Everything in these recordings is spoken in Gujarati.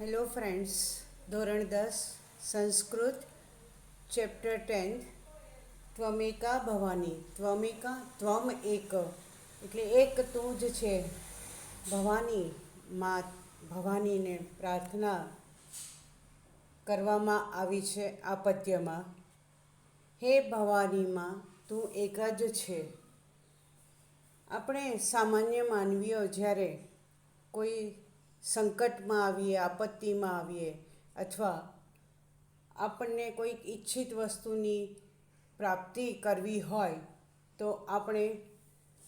હેલો ફ્રેન્ડ્સ, ધોરણ 10 સંસ્કૃત ચેપ્ટર 10 ત્વમેકા ભવાની. ત્વમેકા ત્વમ એક એટલે એક તું જ છે. ભવાની માં ભવાનીને પ્રાર્થના કરવામાં આવી છે આ પદ્યમાં. હે ભવાનીમાં તું એક જ છે. આપણે સામાન્ય માનવીઓ જ્યારે કોઈ સંકટમાં આવીએ, આપત્તિમાં આવીએ અથવા આપણને કોઈક ઈચ્છિત વસ્તુની પ્રાપ્તિ કરવી હોય તો આપણે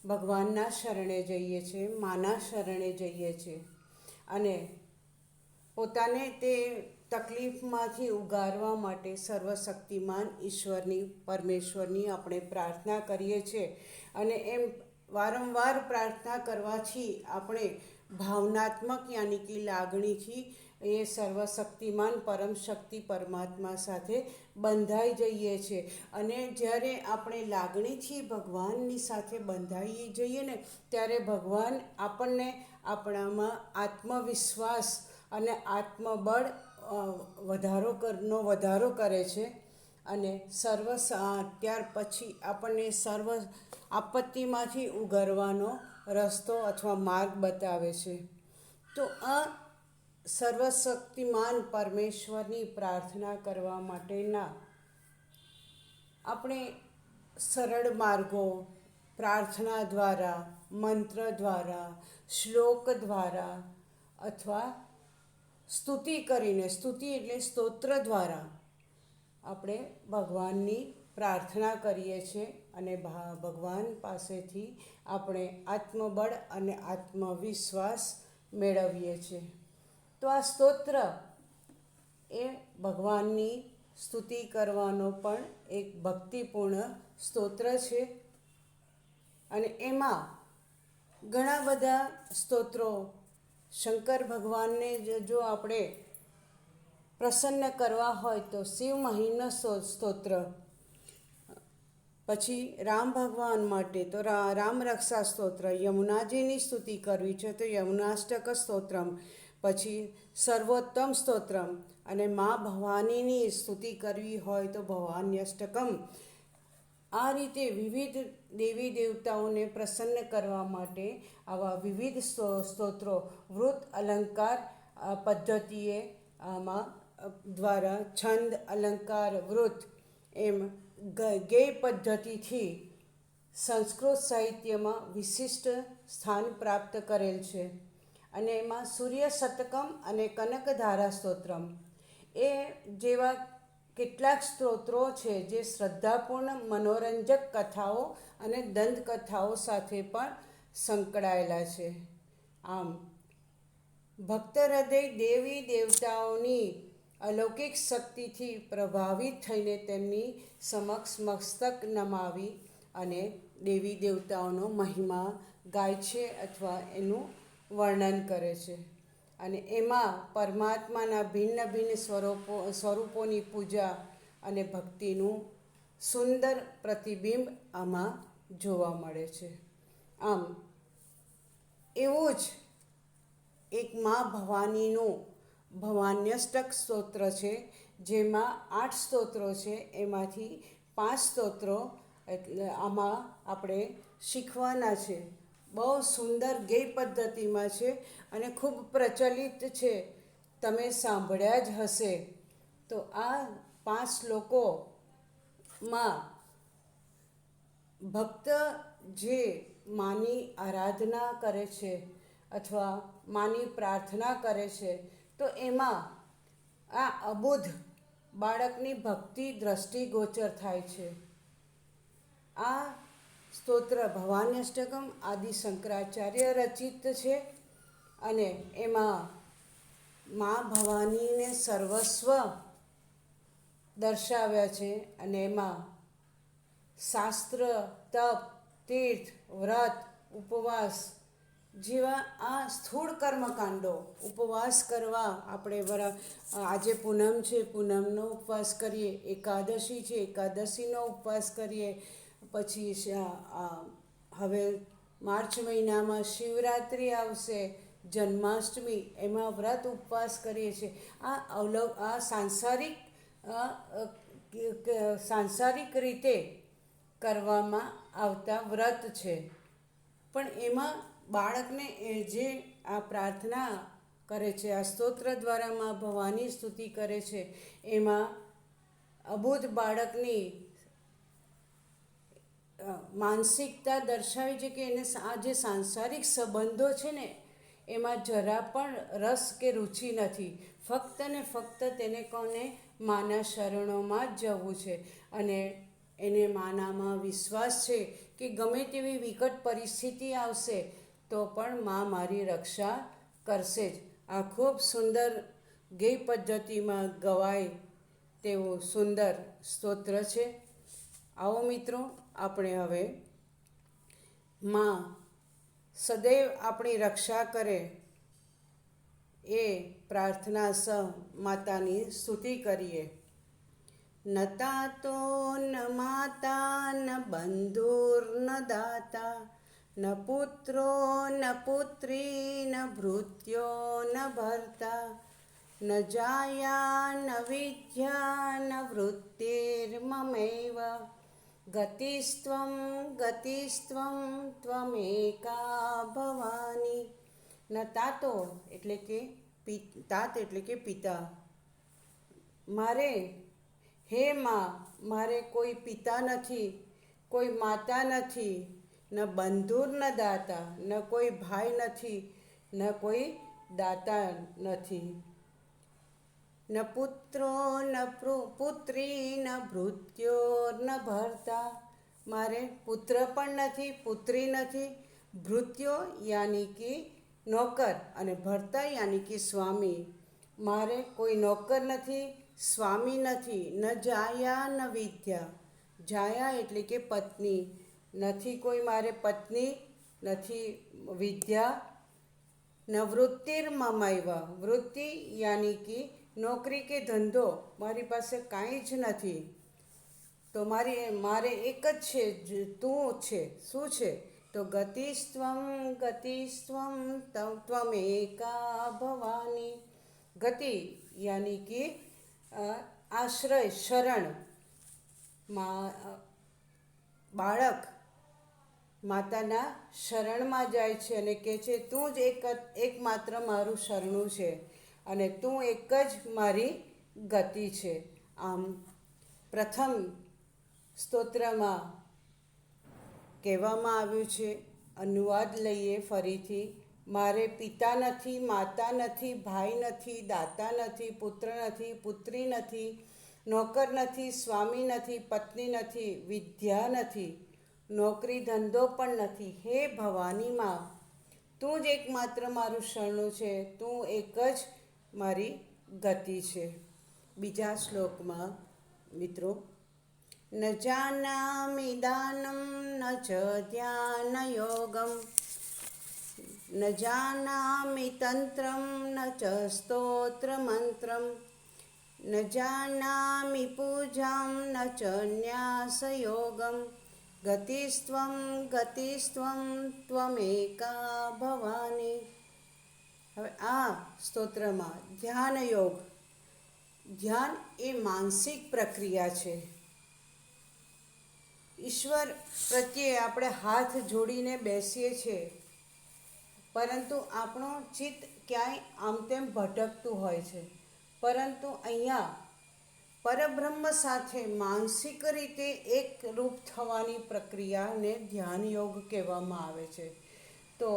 ભગવાનના શરણે જઈએ છીએ, માના શરણે જઈએ છીએ અને પોતાને તે તકલીફમાંથી ઉગારવા માટે સર્વશક્તિમાન ઈશ્વરની, પરમેશ્વરની આપણે પ્રાર્થના કરીએ છીએ. અને એમ વારંવાર પ્રાર્થના કરવાથી આપણે ભાવનાત્મક યાની કે લાગણીથી એ સર્વશક્તિમાન પરમ શક્તિ પરમાત્મા સાથે બંધાઈ જઈએ છીએ. અને જ્યારે આપણે લાગણીથી ભગવાનની સાથે બંધાઈ જઈએ ને ત્યારે ભગવાન આપણને આપણામાં આત્મવિશ્વાસ અને આત્મબળ વધારો કરે છે અને ત્યાર પછી આપણને સર્વ આપત્તિમાંથી ઉગરવાનો રસ્તો અથવા માર્ગ બતાવે છે. તો આ સર્વશક્તિમાન પરમેશ્વરની પ્રાર્થના કરવા માટેના આપણે સરળ માર્ગો પ્રાર્થના દ્વારા, મંત્ર દ્વારા, શ્લોક દ્વારા અથવા સ્તુતિ કરીને, સ્તુતિ એટલે સ્તોત્ર દ્વારા આપણે ભગવાનની પ્રાર્થના કરીએ છીએ અને ભગવાન પાસેથી આપણે આત્મબળ અને આત્મવિશ્વાસ મેળવીએ છીએ. તો આ સ્તોત્ર એ ભગવાનની સ્તુતિ કરવાનો પણ એક ભક્તિપૂર્ણ સ્તોત્ર છે અને એમાં ઘણા બધા સ્તોત્રો શંકર ભગવાનને જો આપણે પ્રસન્ન કરવા હોય તો શિવ મહિમ્ન સ્તોત્ર, પછી રામ ભગવાન માટે તો રામ રક્ષા સ્તોત્ર, યમુનાજીની સ્તુતિ કરવી છે તો યમુનાષ્ટક સ્તોત્રમ, પછી સર્વોત્તમ સ્તોત્રમ અને મા ભવાનીની સ્તુતિ કરવી હોય તો ભવાન્યષ્ટકમ. આ રીતે વિવિધ દેવી દેવતાઓને પ્રસન્ન કરવા માટે આવા વિવિધ સ્તોત્રો વૃત્ત અલંકાર પદ્ધતિએ આમાં દ્વારા છંદ, અલંકાર, વૃત્ત એમ ગેય પદ્ધતિથી સંસ્કૃત સાહિત્યમાં વિશિષ્ટ સ્થાન પ્રાપ્ત કરેલ છે. અને એમાં સૂર્ય શતકમ અને કનકધારા સ્તોત્રમ એ જેવા કેટલાક સ્તોત્રો છે જે શ્રદ્ધાપૂર્ણ મનોરંજક કથાઓ અને દંતકથાઓ સાથે પણ સંકળાયેલા છે. આમ ભક્ત હૃદય દેવી દેવતાઓની અલૌકિક શક્તિથી પ્રભાવિત થઈને તેમની સમક્ષ મસ્તક નમાવી અને દેવી દેવતાઓનો મહિમા ગાય છે અથવા એનું વર્ણન કરે છે. અને એમાં પરમાત્માના ભિન્ન ભિન્ન સ્વરૂપોની પૂજા અને ભક્તિનું સુંદર પ્રતિબિંબ આમાં જોવા મળે છે. આમ એવું જ એક મા ભવાનીનું ભવાન્યષ્ટક સ્તોત્ર છે જેમાં 8 સ્તોત્રો છે. એમાંથી 5 સ્તોત્રો એટલે આમાં આપણે શીખવાના છે. બહુ સુંદર ગેય પદ્ધતિમાં છે અને ખૂબ પ્રચલિત છે, તમે સાંભળ્યા જ હશે. તો આ 5 શ્લોકોમાં ભક્ત જે માની આરાધના કરે છે અથવા માની પ્રાર્થના કરે છે તો એમાં આ અબુધ બાળકની ભક્તિ દ્રષ્ટિગોચર થાય છે. આ સ્તોત્ર ભવાન્યષ્ટકમ આદિ શંકરાચાર્ય રચિત છે અને એમાં મા ભવાનીને સર્વસ્વ દર્શાવ્યા છે અને એમાં શાસ્ત્ર, તપ, તીર્થ, વ્રત, ઉપવાસ જેવા આ સ્થૂળ કર્મકાંડો, ઉપવાસ કરવા આપણે આજે પૂનમ છે, પૂનમનો ઉપવાસ કરીએ, એકાદશી છે, એકાદશીનો ઉપવાસ કરીએ, પછી હવે માર્ચ મહિનામાં શિવરાત્રિ આવશે જન્માષ્ટમી એમાં વ્રત ઉપવાસ કરીએ છીએ. આ સાંસારિક રીતે કરવામાં આવતા વ્રત છે. પણ એમાં બાળકને જે આ પ્રાર્થના કરે છે, આ સ્તોત્ર દ્વારા મા ભવાની સ્તુતિ કરે છે, એમાં અબોધ બાળકની માનસિકતા દર્શાવી છે કે એને આ જે સાંસારિક સંબંધો છે ને એમાં જરા પણ રસ કે રુચિ નથી. ફક્ત ને ફક્ત તેને કોને માના શરણોમાં જ જવું છે. અને એને માનામાં વિશ્વાસ છે કે ગમે તેવી વિકટ પરિસ્થિતિ આવશે તો પણ મા મારી રક્ષા કરશે જ. આ ખૂબ સુંદર ગેય પદ્ધતિમાં ગવાય તેવું સુંદર સ્તોત્ર છે. આવો મિત્રો, આપણે હવે મા સદૈવ આપણી રક્ષા કરે એ પ્રાર્થના સહ માતાની સ્તુતિ કરીએ. ન તાતો ન માતા ન બંધુર્ન દાતા ન પુત્રો ન પુત્રી ન ભૃત્યો ન ભર્તા ન જાયા ન વિદ્યા ન વૃત્તિર્મમૈવ ગતિસ્ત્વં ત્વમેકા ભવાની. ન તાતો એટલે કે તાત એટલે કે પિતા. હે મા, મારે કોઈ પિતા નથી, કોઈ માતા નથી, ન બંધુર ન દાતા, ન કોઈ ભાઈ નથી, ન કોઈ દાતા નથી, ન પુત્રો ન પુત્રી ન ભૃત્યો ન ભર્તા. મારે પુત્ર પણ નથી, પુત્રી નથી, ભૃત્યો યાની કે નોકર અને ભર્તા યાની કે સ્વામી. મારે કોઈ નોકર નથી, સ્વામી નથી. ન જાયા ન વિદ્યા, જાયા એટલે કે પત્ની નથી, કોઈ મારે પત્ની નથી, વિદ્યા ન વૃત્તિર્મમૈવ, વૃત્તિ યાની કે નોકરી કે ધંધો મારી પાસે કાંઈ જ નથી. તો મારે એક જ છે, તું છે. શું છે? તો ગતિસ્ત્વં ત્વમેકા ભવાની. ગતિ યાની કે આશ્રય, શરણ. બાળક માતાના શરણમાં જાય છે અને કહે છે તું જ એકમાત્ર મારું શરણું છે અને તું એક જ મારી ગતિ છે. આમ પ્રથમ સ્તોત્રમાં કહેવામાં આવ્યું છે, અનુવાદ લઈએ ફરીથી. મારે પિતા નથી, માતા નથી, ભાઈ નથી, દાતા નથી, પુત્ર નથી, પુત્રી નથી, નોકર નથી, સ્વામી નથી, પત્ની નથી, વિદ્યા નથી, નોકરી ધંધો પણ નથી. હે ભવાની મા, તું જ એકમાત્ર મારું શરણું છે, તું એક જ મારી ગતિ છે. બીજા શ્લોકમાં મિત્રો, ન જાનામિ દાનમ ન ચ ધ્યાન યોગમ ન જાનામિ તંત્રમ ન ચ સ્તોત્ર મંત્રમ ન જાનામિ પૂજામ ન ચ ન્યાસ યોગમ ગતિસ્ત્વં ત્વમેકા ભવાની. હવે આ સ્તોત્રમાં ધ્યાન યોગ. ધ્યાન એ માનસિક પ્રક્રિયા છે. ઈશ્વર પ્રત્યે આપણે હાથ જોડીને બેસીએ છીએ, પરંતુ આપણું ચિત્ત ક્યાંય આમ તેમ ભટકતું હોય છે. પરંતુ અહીંયા પરબ્રહ્મ સાથે માનસિક રીતે એકરૂપ થવાની પ્રક્રિયાને ધ્યાન યોગ કહેવામાં આવે છે. તો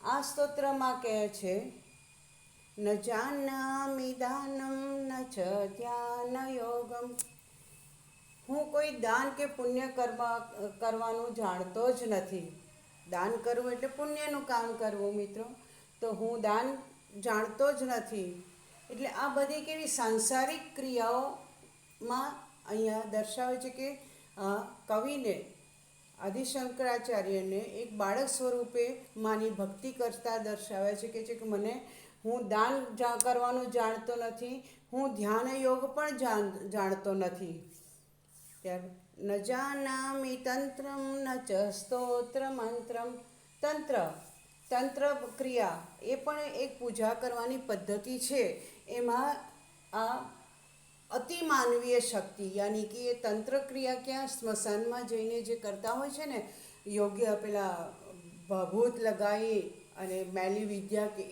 આ સ્તોત્રમાં કહે છે, ન જાનામિ દાનમ ન ચ ધ્યાન યોગમ. હું કોઈ દાન કે પુણ્ય કરવાનું જાણતો જ નથી. દાન કરવું એટલે પુણ્યનું કામ કરવું મિત્રો. તો હું દાન જાણતો જ નથી. એટલે આ બધી કેવી સાંસારિક ક્રિયાઓમાં અહીંયા દર્શાવે છે કે કવિને, આદિશંકરાચાર્યને એક બાળક સ્વરૂપે માની ભક્તિ કરતા દર્શાવે છે કે મને હું દાન કરવાનું જાણતો નથી, હું ધ્યાન યોગ પણ જાણતો નથી. ત્યારે ન જાનામિ તંત્રમ ન ચ સ્તોત્ર મંત્રમ. તંત્ર તંત્ર ક્રિયા એ પણ એક પૂજા કરવાની પદ્ધતિ છે. એમાં આ અતિ માનવીય શક્તિ યાની કે એ તંત્ર ક્રિયા ક્યાં સ્મશાનમાં જઈને જે કરતા હોય છે ને, યોગ્ય પેલા ભભૂત લગાવી અને મેલી વિદ્યા કે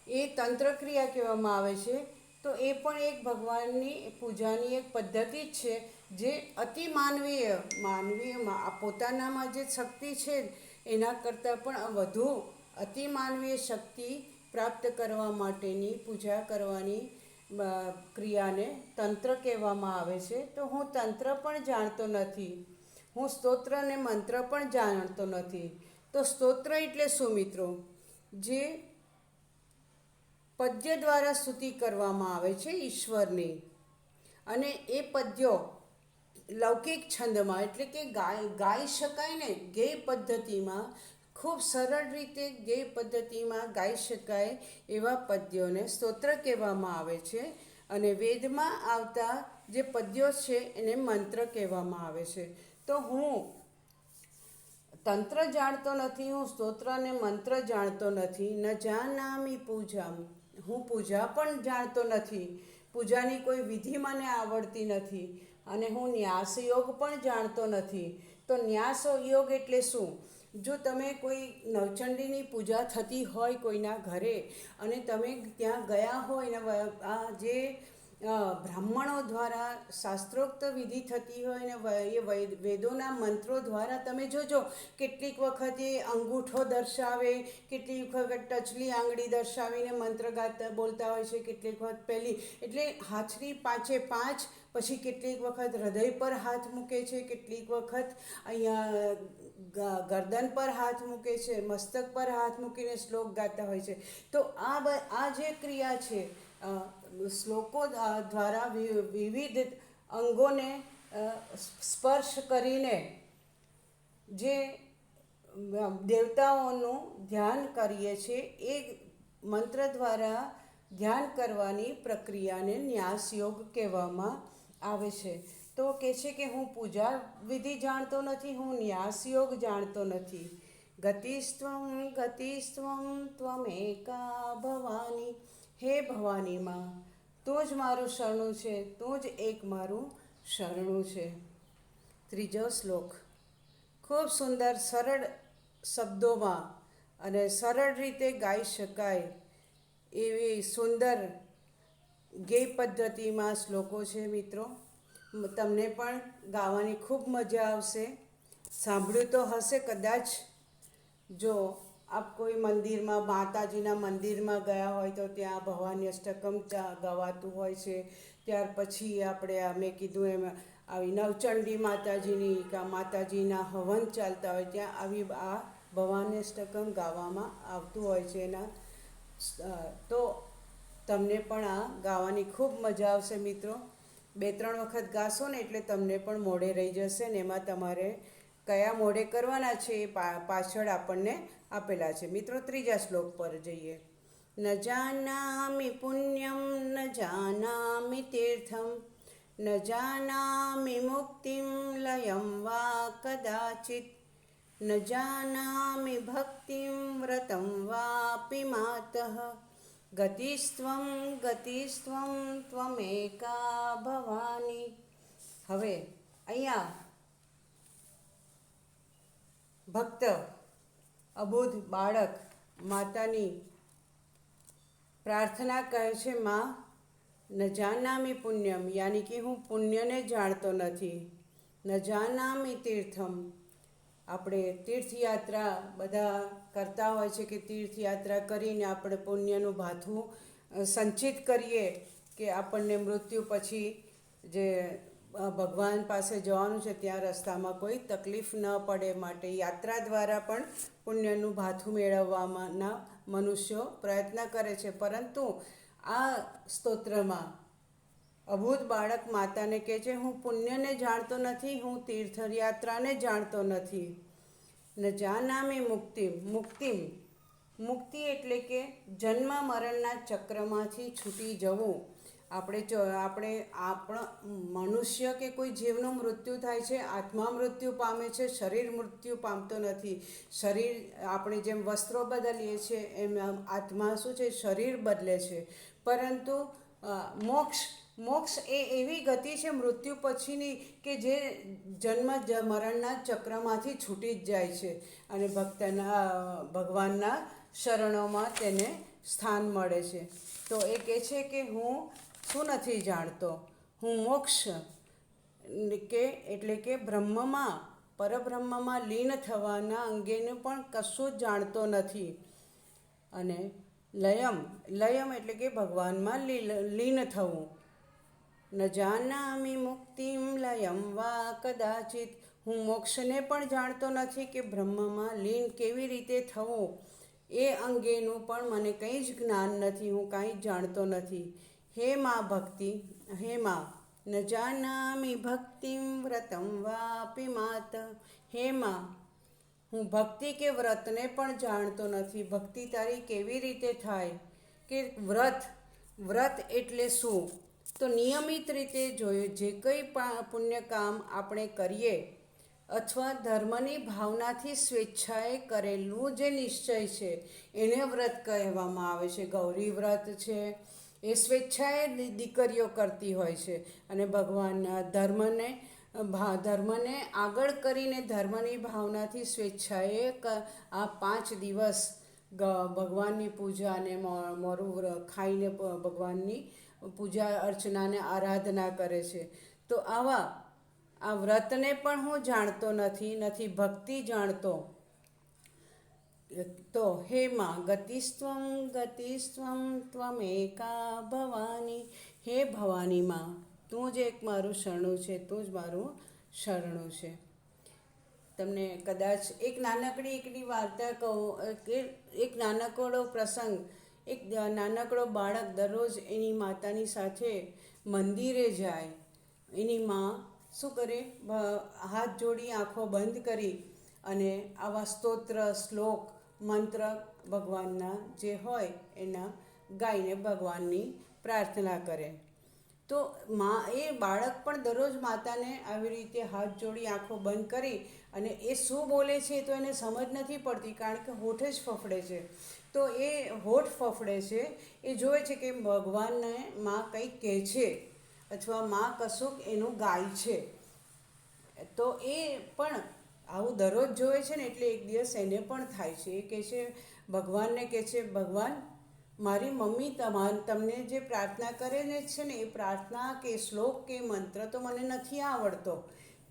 એ તંત્ર ક્રિયા કહેવામાં આવે છે. તો એ પણ એક ભગવાનની પૂજાની એક પદ્ધતિ જ છે, જે અતિ માનવીય પોતાનામાં જે શક્તિ છે એના કરતાં પણ વધુ અતિ માનવીય શક્તિ પ્રાપ્ત કરવા માટેની પૂજા કરવાની ક્રિયાને તંત્ર કહેવામાં આવે છે. તો હું તંત્ર પણ જાણતો નથી, હું સ્તોત્ર અને મંત્ર પણ જાણતો નથી. તો સ્તોત્ર એટલે શું મિત્રો? જે પદ્ય દ્વારા સ્તુતિ કરવામાં આવે છે ઈશ્વરની, અને એ પદ્યો લૌકિક છંદમાં એટલે કે ગાઈ શકાય ને, ગેય પદ્ધતિમાં, ખૂબ સરળ રીતે ગેય પદ્ધતિમાં ગાઈ શકાય એવા પદ્યોને સ્તોત્ર કહેવામાં આવે છે. અને વેદમાં આવતા જે પદ્યો છે એને મંત્ર કહેવામાં આવે છે. તો હું તંત્ર જાણતો નથી, હું સ્તોત્ર અને મંત્ર જાણતો નથી. ન જાનામિ પૂજામ, હું પૂજા પણ જાણતો નથી, પૂજાની કોઈ વિધિ મને આવડતી નથી. અને હું ન્યાસ યોગ પણ જાણતો નથી. તો ન્યાસ યોગ એટલે શું? જો તમે કોઈ નવચંડીની પૂજા થતી હોય કોઈના ઘરે અને તમે ત્યાં ગયા હોય ને, આ જે બ્રાહ્મણો દ્વારા શાસ્ત્રોક્ત વિધિ થતી હોય ને, એ વેદોના મંત્રો દ્વારા તમે જોજો કેટલીક વખત એ અંગૂઠો દર્શાવે, કેટલીક વખત ટચલી આંગળી દર્શાવીને મંત્ર ગાતા બોલતા હોય છે, કેટલીક વખત પહેલી એટલે હાથની 5 પછી કેટલીક વખત હૃદય પર હાથ મૂકે છે, કેટલીક વખત અહીંયા ગરદન પર હાથ મૂકે છે, મસ્તક પર હાથ મૂકીને શ્લોક ગાતા હોય છે. તો આ જે ક્રિયા છે, શ્લોકો દ્વારા વિવિધ અંગોને સ્પર્શ કરીને જે દેવતાઓનું ધ્યાન કરીએ છીએ, એ મંત્ર દ્વારા ધ્યાન કરવાની પ્રક્રિયાને ન્યાસ યોગ કહેવામાં આવે છે. તો કહે છે કે હું પૂજા વિધિ જાણતો નથી, હું ન્યાસ યોગ જાણતો નથી. ગતિસ્ત્વમ ગતિસ્ત્વમ ત્વમેકા ભવાની, હે ભવાનીમાં તું જ મારું શરણું છે, તું જ એક મારું શરણું છે. ત્રીજો શ્લોક ખૂબ સુંદર સરળ શબ્દોમાં અને સરળ રીતે ગાઈ શકાય એવી સુંદર ગેય પદ્ધતિમાં શ્લોકો છે મિત્રો. તમને પણ ગાવાની ખૂબ મજા આવશે. સાંભળ્યું તો હશે કદાચ. જો આપ કોઈ મંદિરમાં, માતાજીના મંદિરમાં ગયા હોય તો ત્યાં ભવાની અષ્ટકમ ગવાતું હોય છે. ત્યાર પછી આપણે મેં કીધું એમ આવી નવચંડી માતાજીની કે માતાજીના હવન ચાલતા હોય ત્યાં આવી આ ભવાની અષ્ટકમ ગાવામાં આવતું હોય છે. તો તમને પણ આ ગાવાની ખૂબ મજા આવશે મિત્રો. 2-3 વખત ગાશો ને એટલે તમને પણ મોઢે રહી જશે ને. એમાં તમારે કયા મોઢે કરવાના છે એ પાછળ આપણને આપેલા છે મિત્રો. ત્રીજા શ્લોક પર જઈએ. ન જાનામિ પુણ્યમ ન જાનામિ તીર્થમ ન જાનામિ મુક્તિમ લયમ વા કદાચિત ન જાનામિ ભક્તિમ વ્રતમ વાપિ માતઃ ગતિસ્ત્વમ ગતિસ્ત્વમ ત્વમેકા ભવાની. હવે અહીંયા ભક્ત અબોધ બાળક માતાની પ્રાર્થના કહે છે, માં ન જાનામિ પુણ્યમ, યાની કે હું પુણ્યને જાણતો નથી. ન જાનામિ તીર્થમ, આપણે તીર્થયાત્રા બધા કરતા હોય છે કે તીર્થયાત્રા કરીને આપણે પુણ્યનું ભાથું સંચિત કરીએ કે આપણને મૃત્યુ પછી જે ભગવાન પાસે જવાનું છે ત્યાં રસ્તામાં કોઈ તકલીફ ન પડે માટે યાત્રા દ્વારા પણ પુણ્યનું ભાથું મેળવવાના મનુષ્યો પ્રયત્ન કરે છે. પરંતુ આ સ્તોત્રમાં અબોધ બાળક માતાને કહે છે, હું પુણ્યને જાણતો નથી, હું તીર્થયાત્રાને જાણતો નથી. ન જાનામિ મુક્તિમ, મુક્તિ એટલે કે જન્મ મરણના ચક્રમાંથી છૂટી જવું. આપણા મનુષ્ય કે કોઈ જીવનું મૃત્યુ થાય છે, આત્મા મૃત્યુ પામે છે, શરીર મૃત્યુ પામતો નથી. શરીર આપણે જેમ વસ્ત્રો બદલીએ છીએ એમ આત્મા શું છે, શરીર બદલે છે. પરંતુ મોક્ષ એ એવી ગતિ છે મૃત્યુ પછીની કે જે જન્મ મરણના ચક્રમાંથી છૂટી જ જાય છે અને ભગવાનના શરણોમાં તેને સ્થાન મળે છે. તો એ કહે છે કે હું શું નથી જાણતો, હું મોક્ષ એટલે કે બ્રહ્મમાં પરબ્રહ્મમાં લીન થવાના અંગેનું પણ કશું જ જાણતો નથી. અને લયમ એટલે કે ભગવાનમાં લીન થવું. ન જાનામિ મુક્તિમ લયમ વા કદાચિત, હું મોક્ષને પણ જાણતો નથી કે બ્રહ્મમાં લીન કેવી રીતે થવું એ અંગેનું પણ મને કંઈ જ જ્ઞાન નથી, હું કાંઈ જ જાણતો નથી. હે મા ભક્તિ, હે મા ન જાનામિ ભક્તિમ વ્રતમ વાપી માત, હે મા હું ભક્તિ કે વ્રતને પણ જાણતો નથી. ભક્તિ તારી કેવી રીતે થાય કે વ્રત એટલે શું? તો નિયમિત રીતે જોયું જે કંઈ પુણ્ય કામ આપણે કરીએ અથવા ધર્મની ભાવનાથી સ્વેચ્છાએ કરેલું જે નિશ્ચય છે એને વ્રત કહેવામાં આવે છે. ગૌરી વ્રત છે એ સ્વેચ્છાએ દીકરીઓ કરતી હોય છે અને ભગવાનના ધર્મને આગળ કરીને ધર્મની ભાવનાથી સ્વેચ્છાએ આ 5 દિવસ ભગવાનની પૂજા અને મોરું ખાઈને ભગવાનની પૂજા અર્ચનાને આરાધના કરે છે. તો આ વ્રતને પણ હું જાણતો નથી ભક્તિ જાણતો. તો હે માં ગતિસ્ત્વમ ત્વમેકા ભવાની, હે ભવાની માં તું જ એક મારું શરણું છે, તું જ મારું શરણું છે. તમને કદાચ એક નાનકડી વાર્તા કહું કે એક નાનકડો પ્રસંગ. એક નાનકડો બાળક દરરોજ એની માતાની સાથે મંદિરે જાય. એની માં શું કરે, હાથ જોડી આંખો બંધ કરી અને આવા સ્તોત્ર શ્લોક મંત્ર ભગવાનના જે હોય એના ગાઈને ભગવાનની પ્રાર્થના કરે. તો એ બાળક પણ દરરોજ માતાને આવી રીતે હાથ જોડી આંખો બંધ કરી અને એ શું બોલે છે તો એને સમજ નથી પડતી, કારણ કે હોઠ જ ફફડે છે. તો એ હોઠ ફફડે છે, એ જોવે છે કે ભગવાનને માં કંઈક કહે છે અથવા માં કશુંક એનું ગાય છે. તો એ પણ આવું દરરોજ જોવે છે ને એટલે એક દિવસ એને પણ થાય છે. એ કહે છે ભગવાનને, કહે છે ભગવાન મારી મમ્મી તમને જે પ્રાર્થના કરે છે ને એ પ્રાર્થના કે શ્લોક કે મંત્ર તો મને નથી આવડતો,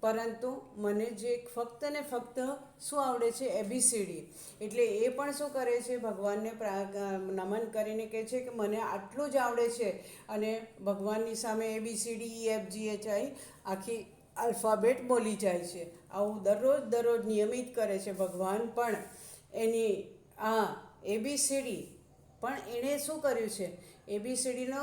પરંતુ મને જે ફક્ત ને ફક્ત શું આવડે છે, ABCD. એટલે એ પણ શું કરે છે, ભગવાનને નમન કરીને કહે છે કે મને આટલું જ આવડે છે અને ભગવાનની સામે ABCDEFGHI આખી આલ્ફાબેટ બોલી જાય છે. આવું દરરોજ નિયમિત કરે છે. ભગવાન પણ એની ABCD પણ એણે શું કર્યું છે, ABCDનો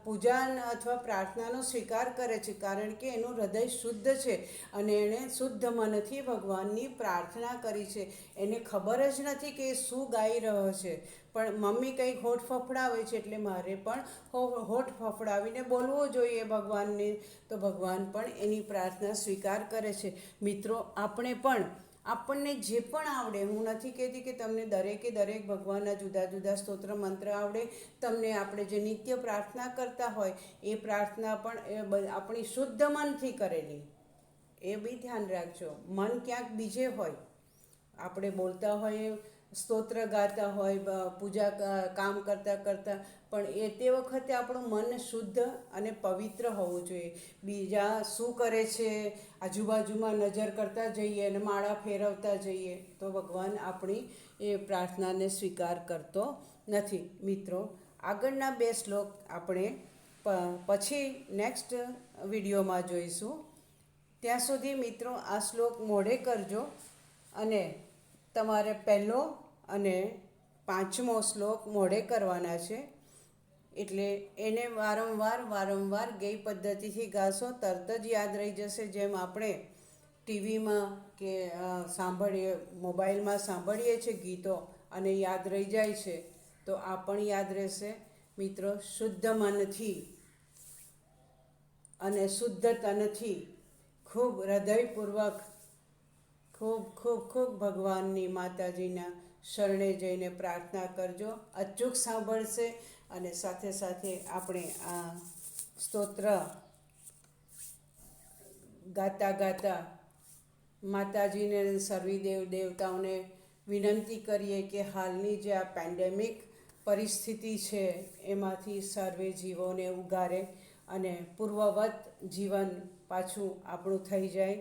પૂજા અથવા પ્રાર્થનાનો સ્વીકાર કરે છે, કારણ કે એનું હૃદય શુદ્ધ છે અને એણે શુદ્ધ મનથી ભગવાનની પ્રાર્થના કરી છે. એને ખબર જ નથી કે એ શું ગાઈ રહ્યો છે, પણ મમ્મી કંઈક હોઠ ફફડાવે છે એટલે મારે પણ હોઠ ફફડાવીને બોલવું જોઈએ ભગવાનને. તો ભગવાન પણ એની પ્રાર્થના સ્વીકાર કરે છે. મિત્રો, આપણને જે પણ આવડે, હું નથી કહેતી કે તમને દરેક ભગવાનના જુદા જુદા સ્તોત્ર મંત્ર આવડે. તમને આપણે જે નિત્ય પ્રાર્થના કરતા હોય એ પ્રાર્થના પણ આપણી શુદ્ધ મનથી કરેલી, એ બી ધ્યાન રાખજો. મન ક્યાંક બીજે હોય, આપણે બોલતા હોઈએ, સ્તોત્ર ગાતા હોય, પૂજા કામ કરતાં પણ તે વખતે આપણું મન શુદ્ધ અને પવિત્ર હોવું જોઈએ. બીજા શું કરે છે આજુબાજુમાં નજર કરતા જઈએ અને માળા ફેરવતા જઈએ તો ભગવાન આપણી એ પ્રાર્થનાને સ્વીકાર કરતો નથી. મિત્રો, આગળના 2 શ્લોક આપણે પછી નેક્સ્ટ વિડીયોમાં જોઈશું. ત્યાં સુધી મિત્રો આ શ્લોક મોઢે કરજો અને તમારે 1લો અને 5મો શ્લોક મોઢે કરવાના છે. એટલે એને વારંવાર ગઈ પદ્ધતિથી ગાશો, તરત જ યાદ રહી જશે. જેમ આપણે ટીવીમાં કે મોબાઈલમાં સાંભળીએ છીએ ગીતો અને યાદ રહી જાય છે, તો આ પણ યાદ રહેશે. મિત્રો, શુદ્ધ મનથી અને શુદ્ધ તનથી ખૂબ હૃદયપૂર્વક ખૂબ ખૂબ ખૂબ ભગવાનની માતાજીના શરણે જઈને પ્રાર્થના કરજો. અચૂક સાંભળશે અને સાથે સાથે આપણે આ સ્તોત્ર ગાતા ગાતા માતાજીને સર્વી દેવતાઓને વિનંતી કરીએ કે હાલની જે આ પેન્ડેમિક પરિસ્થિતિ છે એમાંથી સર્વે જીવોને ઉગારે અને પૂર્વવત જીવન પાછું આપણું થઈ જાય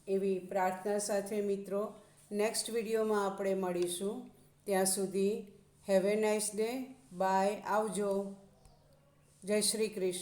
એવી પ્રાર્થના સાથે મિત્રો નેક્સ્ટ વિડીયોમાં આપણે મળીશું. ત્યાં સુધી have a nice day. Bye. આવજો. જય શ્રી કૃષ્ણ.